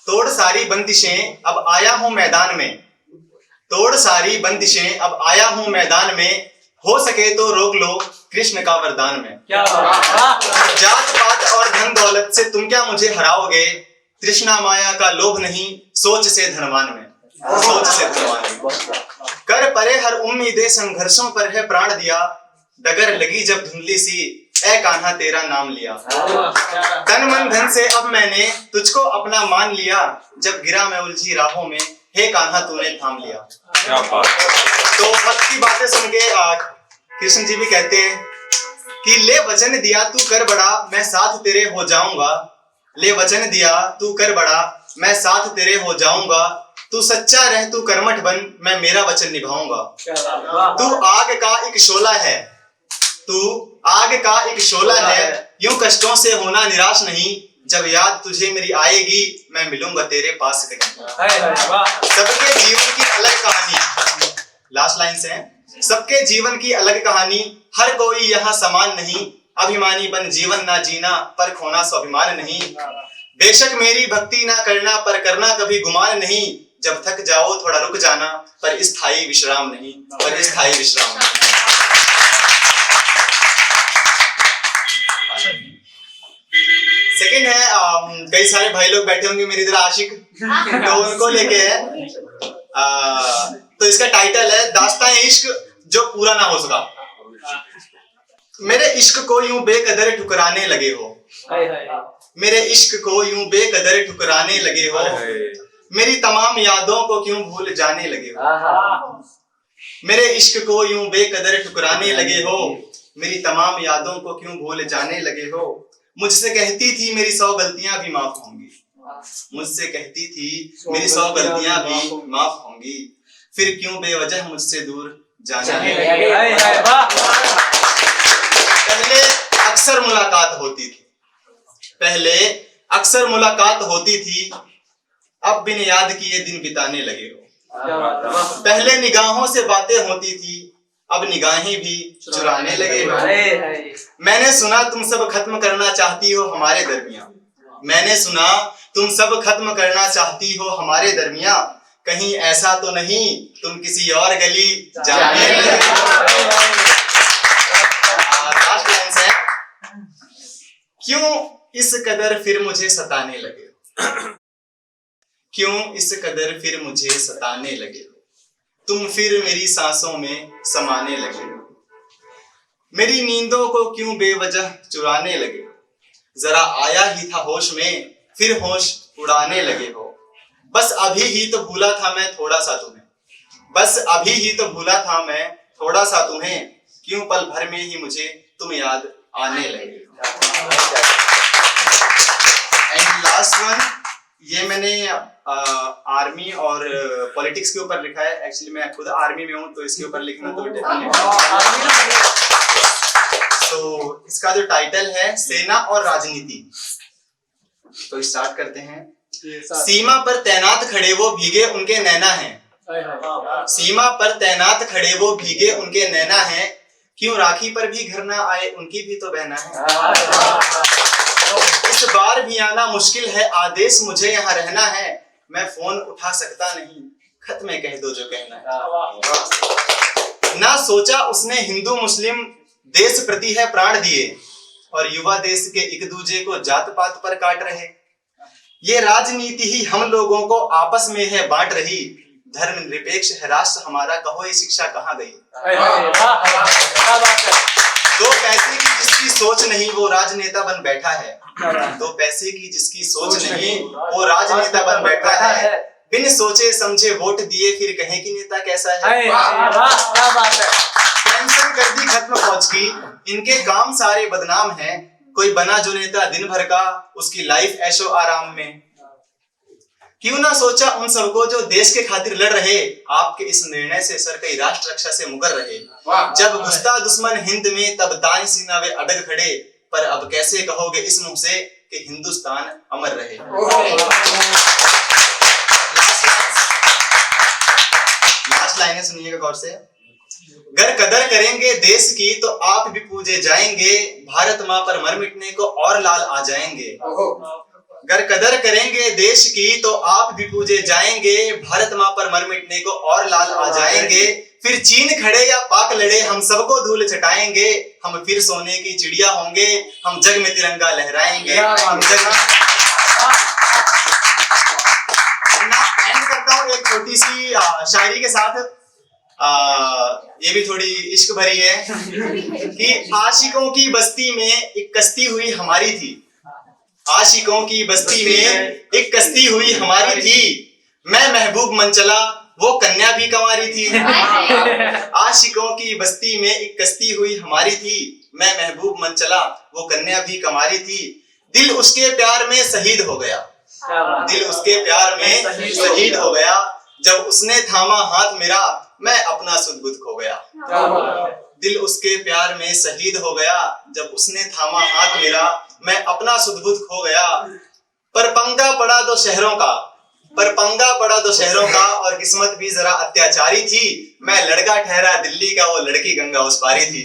तोड़ सारी बंदिशें अब आया हूं मैदान में, तोड़ सारी बंदिशें अब आया हूं मैदान में, हो सके तो रोक लो कृष्ण का वरदान में। क्या बात। जात पात और धन दौलत से तुम क्या मुझे हराओगे, तृष्णा माया का लोभ नहीं सोच से धनवान में, सोच से धनवान में। कर परे हर उम्मीदें संघर्षों पर है प्राण दिया, डगर लगी जब धुंधली सी ऐ कान्हा तेरा नाम लिया। तन मन धन से अब मैंने तुझको अपना मान लिया, जब गिरा मैं उलझी राहों में हे कान्हा तूने थाम लिया। तो भक्त की बातें सुन के कृष्ण जी भी कहते हैं कि ले वचन दिया तू कर बड़ा मैं साथ तेरे हो जाऊंगा, ले वचन दिया तू कर बड़ा मैं साथ तेरे हो जाऊंगा, तू सच्चा रह तू कर्मठ बन मैं मेरा वचन निभाऊंगा। तू आग का एक शोला है, तू आग का एक शोला है, यूं कष्टों से होना निराश नहीं, जब याद तुझे मेरी आएगी मैं मिलूंगा तेरे पास कहीं। सबके जीवन की अलग कहानी, लास्ट लाइन से है, सबके जीवन की अलग कहानी, हर कोई यहाँ समान नहीं, अभिमानी बन जीवन ना जीना पर खोना स्वाभिमान नहीं। बेशक मेरी भक्ति ना करना पर करना कभी गुमान नहीं, जब थक जाओ थोड़ा रुक जाना पर स्थायी विश्राम नहीं, पर स्थायी विश्राम नहीं। सेकंड है कई सारे भाई लोग बैठे होंगे मेरी तरह आशिक, तो उनको लेके है तो इसका टाइटल है दास्तान इश्क जो पूरा ना हो सका। मेरे इश्क को यूं बेकदर ठुकराने लगे हो, मेरे इश्क को यूं बेकदर ठुकराने लगे हो, मेरी तमाम यादों को क्यों भूल जाने लगे हो, मेरे इश्क को यूं बेकदर ठुकराने लगे हो, मेरी तमाम यादों को क्यों भूल जाने लगे हो। मुझसे कहती थी मेरी 100 गलतियां भी माफ होंगी, मुझसे कहती थी मेरी 100 गलतियां भी माफ होंगी, फिर क्यों बेवजह मुझसे दूर जाने लगे। पहले अक्सर मुलाकात होती थी, पहले अक्सर मुलाकात होती थी, अब बिन याद किए दिन बिताने लगे हो। पहले निगाहों से बातें होती थी, अब निगाहें भी चुराने लगे हो। मैंने सुना तुम सब खत्म करना चाहती हो हमारे दरमियां, मैंने सुना तुम सब खत्म करना चाहती हो हमारे दरमियां, कहीं ऐसा तो नहीं तुम किसी और गली जाने लगे हो। लास्ट लाइन है, क्यों इस कदर फिर मुझे सताने लगे हो, क्यों इस कदर फिर मुझे सताने लगे हो, तुम फिर मेरी सांसों में समाने लगे हो, मेरी नींदों को क्यों बेवजह चुराने लगे हो, जरा आया ही था होश में फिर होश उड़ाने लगे हो। बस अभी ही तो भूला था मैं थोड़ा सा तुम्हें, बस अभी ही तो भूला था मैं थोड़ा सा तुम्हें, क्यों पल भर में ही मुझे तुम याद आने लगे हो। एंड लास्ट वन, ये मैंने आर्मी और पॉलिटिक्स के ऊपर लिखा है। एक्चुअली मैं खुद आर्मी में हूँ तो इसके ऊपर लिखना तो तो इसका जो टाइटल है सेना और राजनीति, तो स्टार्ट करते हैं। सीमा पर तैनात खड़े वो भीगे उनके नैना हैं, सीमा पर तैनात खड़े वो भीगे उनके नैना हैं, क्यों राखी पर भी घर ना आए उनकी भी तो बहना है। इस बार भी आना मुश्किल है आदेश मुझे यहाँ रहना है, मैं फोन उठा सकता नहीं खत में कह दो जो कहना है। ना सोचा उसने हिंदू मुस्लिम देश प्रति है प्राण दिए, और युवा देश के एक दूजे को जात पात पर काट रहे। ये राजनीति ही हम लोगों को आपस में है बांट रही, धर्म निरपेक्ष है राष्ट्र हमारा कहो ये शिक्षा कहाँ गई। दो पैसे की जिसकी सोच नहीं वो राजनेता बन बैठा है, दो पैसे की जिसकी सोच नहीं वो राजनेता बन बैठा है, बिन सोचे समझे वोट दिए फिर कहे कि नेता कैसा है। पेंशन कर दी खत्म फौज की, इनके काम सारे बदनाम हैं, कोई बना जो नेता दिन भर का उसकी लाइफ ऐशो आराम में। क्यों ना सोचा उन सबको जो देश के खातिर लड़ रहे, आपके इस निर्णय से सर कई राष्ट्र रक्षा से मुकर रहे। जब घुसता दुश्मन हिंद में तब दाएं सीना वे अडग खड़े, पर अब कैसे कहोगे इस मुंह से कि हिंदुस्तान अमर रहे। लास्ट लाइनें सुनिएगा गौर से। गर कदर करेंगे देश की तो आप भी पूजे जाएंगे, भारत मां पर मर मिटने को और लाल आ जाएंगे। अगर कदर करेंगे देश की तो आप भी पूजे जाएंगे, भारत माँ पर मर मिटने को और लाल आ जाएंगे। फिर चीन खड़े या पाक लड़े हम सबको धूल चटाएंगे, हम फिर सोने की चिड़िया होंगे, हम जग में तिरंगा लहराएंगे। हम जग एंड करता हूँ एक छोटी सी शायरी के साथ। ये भी थोड़ी इश्क भरी है कि आशिकों की बस्ती में एक कश्ती हुई हमारी थी, आशिकों की बस्ती में एक कश्ती हुई हमारी थी, मैं महबूब मन चला वो कन्या भी कंवारी थी। आशिकों की बस्ती में एक कश्ती हुई हमारी थी, मैं महबूब मन चला वो कन्या भी कंवारी थी। दिल उसके प्यार में शहीद हो गया, दिल उसके प्यार में शहीद हो गया, जब उसने थामा हाथ मेरा मैं अपना सुध बुध खो गया। दिल उसके प्यार में शहीद हो गया, जब उसने थामा हाथ मेरा मैं अपना सुध बुध खो गया। पर पंगा पड़ा दो शहरों का, पर पंगा पड़ा दो शहरों का, और किस्मत भी जरा अत्याचारी थी, मैं लड़का ठहरा दिल्ली का वो लड़की गंगा उस पारी थी।